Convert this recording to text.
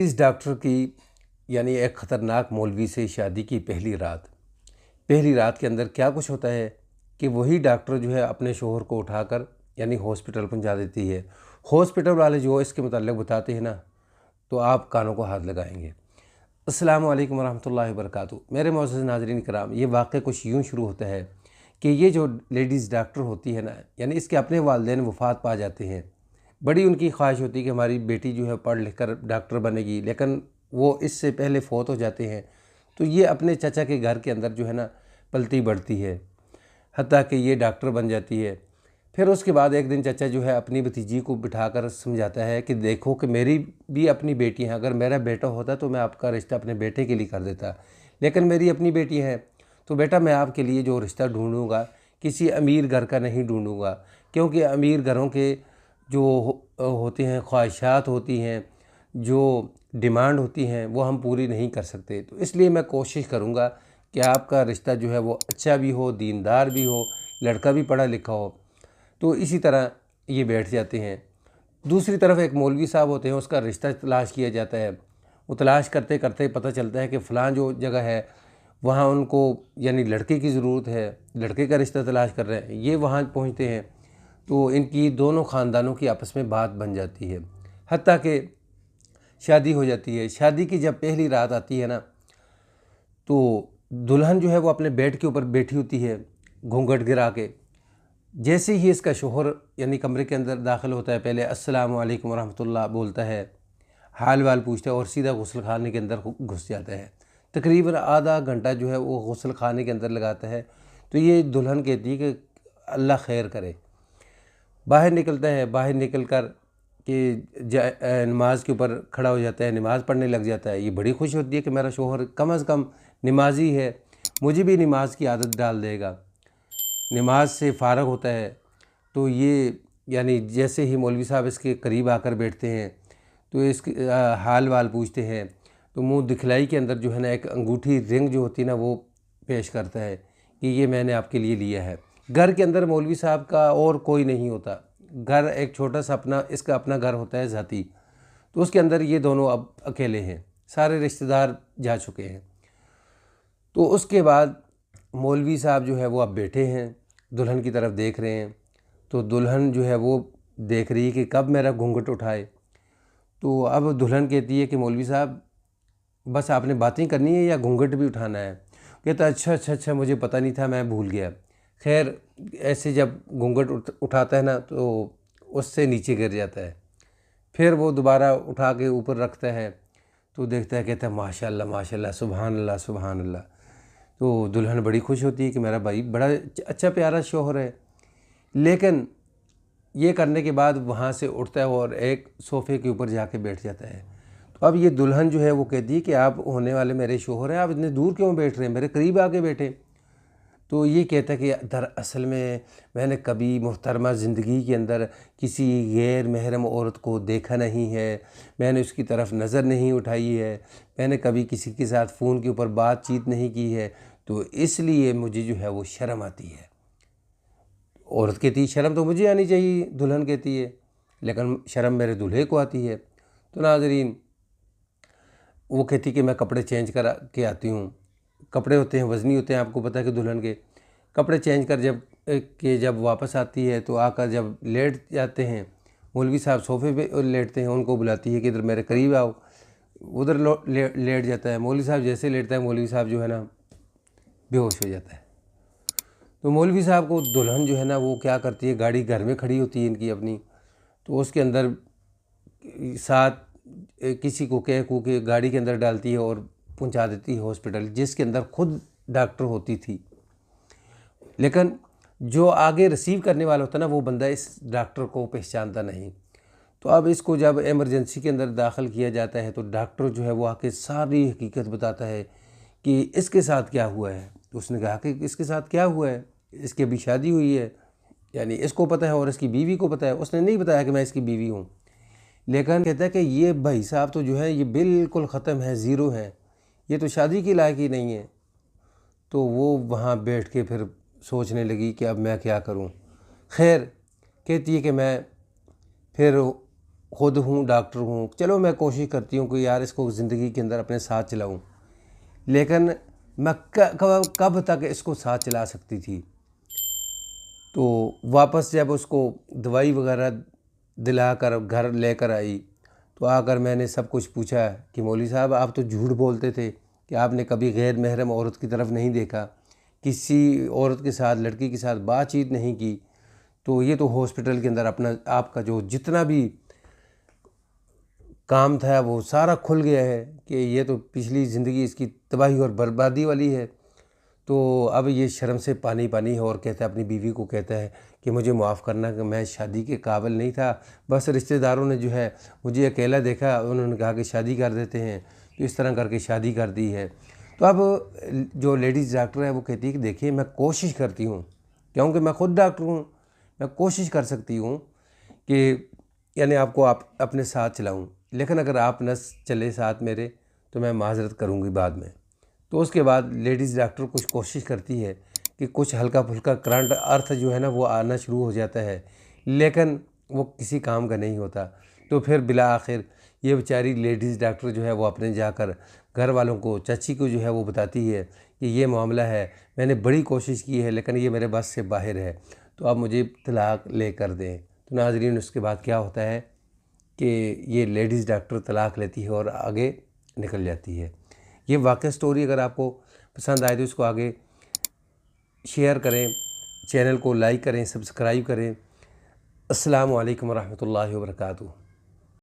इस डॉक्टर की यानी एक ख़तरनाक मौलवी से शादी की पहली रात के अंदर क्या कुछ होता है कि वही डॉक्टर जो है अपने शोहर को उठाकर यानी हॉस्पिटल पहुंचा देती है। हॉस्पिटल वाले जो इसके मुताल्लिक़ बताते हैं ना, तो आप कानों को हाथ लगाएंगे। अस्सलामु अलैकुम वरहमतुल्लाहि वबरकातुहू। मेरे मोअज़्ज़ज़ नाज़रीन कराम, ये वाक़या कुछ यूँ शुरू होता है कि ये जो लेडीज़ डॉक्टर होती है ना, यानी इसके अपने वालिदैन वफ़ात पा जाते हैं। बड़ी उनकी ख्वाहिश होती है कि हमारी बेटी जो है पढ़ लिख कर डॉक्टर बनेगी, लेकिन वो इससे पहले फ़ौत हो जाते हैं। तो ये अपने चचा के घर के अंदर जो है ना पलती बढ़ती है, हत्ता कि ये डॉक्टर बन जाती है। फिर उसके बाद एक दिन चचा जो है अपनी भतीजी को बिठाकर समझाता है कि देखो कि मेरी भी अपनी बेटी हैं, अगर मेरा बेटा होता तो मैं आपका रिश्ता अपने बेटे के लिए कर देता, लेकिन मेरी अपनी बेटी है तो बेटा मैं आपके लिए जो रिश्ता ढूंढूंगा किसी अमीर घर का नहीं ढूंढूंगा, क्योंकि अमीर घरों के जो होते हैं ख्वाहिशात होती हैं, जो डिमांड होती हैं, वो हम पूरी नहीं कर सकते। तो इसलिए मैं कोशिश करूँगा कि आपका रिश्ता जो है वो अच्छा भी हो, दीनदार भी हो, लड़का भी पढ़ा लिखा हो। तो इसी तरह ये बैठ जाते हैं। दूसरी तरफ एक मौलवी साहब होते हैं, उसका रिश्ता तलाश किया जाता है। वो तलाश करते करते पता चलता है कि फ़लाँ जो जगह है वहाँ उनको यानी लड़के की ज़रूरत है, लड़के का रिश्ता तलाश कर रहे हैं। ये वहाँ पहुँचते हैं तो इनकी दोनों ख़ानदानों की आपस में बात बन जाती है, हत्ता कि शादी हो जाती है। शादी की जब पहली रात आती है ना, तो दुल्हन जो है वो अपने बेड के ऊपर बैठी होती है घूंघट गिरा के। जैसे ही इसका शोहर यानी कमरे के अंदर दाखिल होता है, पहले अस्सलामु अलैकुम वरहमतुल्लाह बोलता है, हाल वाल पूछता है और सीधा गुस्ल खाने के अंदर घुस जाता है। तकरीबन आधा घंटा जो है वो गुस्ल खाने के अंदर लगाता है। तो ये दुल्हन कहती है कि अल्लाह खैर करे। बाहर निकलता है, बाहर निकल कर कि नमाज के ऊपर खड़ा हो जाता है, नमाज़ पढ़ने लग जाता है। ये बड़ी खुश होती है कि मेरा शोहर कम अज़ कम नमाजी है, मुझे भी नमाज की आदत डाल देगा। नमाज से फ़ारग होता है तो ये यानी जैसे ही मौलवी साहब इसके करीब आकर बैठते हैं तो इसके हाल वाल पूछते हैं, तो मुंह दिखलाई के अंदर जो है ना एक अंगूठी रिंग जो होती है ना वो पेश करता है कि ये मैंने आपके लिए लिया है। घर के अंदर मौलवी साहब का और कोई नहीं होता, घर एक छोटा सा अपना इसका अपना घर होता है ज़ाती। तो उसके अंदर ये दोनों अब अकेले हैं, सारे रिश्तेदार जा चुके हैं। तो उसके बाद मौलवी साहब जो है वो अब बैठे हैं, दुल्हन की तरफ देख रहे हैं। तो दुल्हन जो है वो देख रही है कि कब मेरा घूंघट उठाए। तो अब दुल्हन कहती है कि मौलवी साहब बस आपने बातें करनी है या घूंघट भी उठाना है? कहता अच्छा अच्छा अच्छा, मुझे पता नहीं था, मैं भूल गया। खैर ऐसे जब घूंघट उठाता है ना तो उससे नीचे गिर जाता है। फिर वो दोबारा उठा के ऊपर रखता है तो देखता है, कहता है माशाल्लाह माशाल्लाह, सुभान अल्लाह सुभान अल्लाह। तो दुल्हन बड़ी खुश होती है कि मेरा भाई बड़ा अच्छा प्यारा शौहर है। लेकिन ये करने के बाद वहाँ से उठता है और एक सोफ़े के ऊपर जाके बैठ जाता है। तो अब ये दुल्हन जो है वो कहती है कि आप होने वाले मेरे शौहर हैं, आप इतने दूर क्यों बैठ रहे हैं, मेरे करीब आके बैठे। तो ये कहता है कि दरअसल में मैंने कभी मुहतरमा ज़िंदगी के अंदर किसी गैर महरम औरत को देखा नहीं है, मैंने उसकी तरफ नज़र नहीं उठाई है, मैंने कभी किसी के साथ फ़ोन के ऊपर बातचीत नहीं की है, तो इसलिए मुझे जो है वो शर्म आती है। औरत कहती है शर्म तो मुझे आनी चाहिए, दुल्हन कहती है, लेकिन शर्म मेरे दूल्हे को आती है। तो नाज़रीन वो कहती कि मैं कपड़े चेंज करा के आती हूँ। कपड़े होते हैं वज़नी होते हैं, आपको पता है कि दुल्हन के कपड़े चेंज कर जब वापस आती है तो आकर जब लेट जाते हैं, मौलवी साहब सोफ़े पे लेटते हैं, उनको बुलाती है कि इधर मेरे करीब आओ। उधर लेट जाता है। मौलवी साहब जैसे लेटता है, मौलवी साहब जो है ना बेहोश हो जाता है। तो मौलवी साहब को दुल्हन जो है ना वो क्या करती है, गाड़ी घर में खड़ी होती है इनकी अपनी, तो उसके अंदर साथ किसी को कह कू के गाड़ी के अंदर डालती है और पहुंचा देती है हॉस्पिटल, जिसके अंदर खुद डॉक्टर होती थी। लेकिन जो आगे रिसीव करने वाला होता है ना, वो बंदा इस डॉक्टर को पहचानता नहीं। तो अब इसको जब एमरजेंसी के अंदर दाखिल किया जाता है तो डॉक्टर जो है वो आके सारी हकीकत बताता है कि इसके साथ क्या हुआ है। तो उसने कहा कि इसके साथ क्या हुआ है, इसकी अभी शादी हुई है, यानी इसको पता है और इसकी बीवी को पता है। उसने नहीं बताया कि मैं इसकी बीवी हूँ, लेकिन कहता है कि ये भाई साहब तो जो है ये बिल्कुल ख़त्म है, ज़ीरो है, ये तो शादी के लायक ही नहीं है। तो वो वहाँ बैठ के फिर सोचने लगी कि अब मैं क्या करूँ। खैर कहती है कि मैं फिर खुद हूँ डॉक्टर हूँ, चलो मैं कोशिश करती हूँ कि यार इसको ज़िंदगी के अंदर अपने साथ चलाऊँ, लेकिन मैं कब तक इसको साथ चला सकती थी। तो वापस जब उसको दवाई वगैरह दिलाकर घर लेकर आई, तो आकर मैंने सब कुछ पूछा कि मौलवी साहब आप तो झूठ बोलते थे कि आपने कभी गैर महरम औरत की तरफ नहीं देखा, किसी औरत के साथ, लड़की के साथ बातचीत नहीं की। तो ये तो हॉस्पिटल के अंदर अपना आपका जो जितना भी काम था वो सारा खुल गया है कि ये तो पिछली ज़िंदगी इसकी तबाही और बर्बादी वाली है। तो अब ये शर्म से पानी पानी है और कहता है, अपनी बीवी को कहता है कि मुझे माफ़ करना कि मैं शादी के काबिल नहीं था, बस रिश्तेदारों ने जो है मुझे अकेला देखा, उन्होंने कहा कि शादी कर देते हैं, तो इस तरह करके शादी कर दी है। तो अब जो लेडीज़ डॉक्टर है वो कहती है कि देखिए मैं कोशिश करती हूँ, क्योंकि मैं ख़ुद डॉक्टर हूँ, मैं कोशिश कर सकती हूँ कि यानी आपको आप अपने साथ चलाऊँ, लेकिन अगर आप न चले साथ मेरे तो मैं माज़रत करूँगी बाद में। तो उसके बाद लेडीज़ डॉक्टर कुछ कोशिश करती है कि कुछ हल्का फुल्का करंट अर्थ जो है ना वो आना शुरू हो जाता है, लेकिन वो किसी काम का नहीं होता। तो फिर बिला आखिर ये बेचारी लेडीज़ डॉक्टर जो है वो अपने जाकर घर वालों को, चाची को जो है वो बताती है कि ये मामला है, मैंने बड़ी कोशिश की है लेकिन ये मेरे बस से बाहर है, तो आप मुझे तलाक ले कर दें। तो नाज़रीन, उसके बाद क्या होता है कि ये लेडीज़ डॉक्टर तलाक लेती है और आगे निकल जाती है। ये वाक़ई स्टोरी अगर आपको पसंद आए तो इसको आगे शेयर करें, चैनल को लाइक करें, सब्सक्राइब करें। अस्सलामु अलैकुम वरहमतुल्लाहि वबरकातुहू।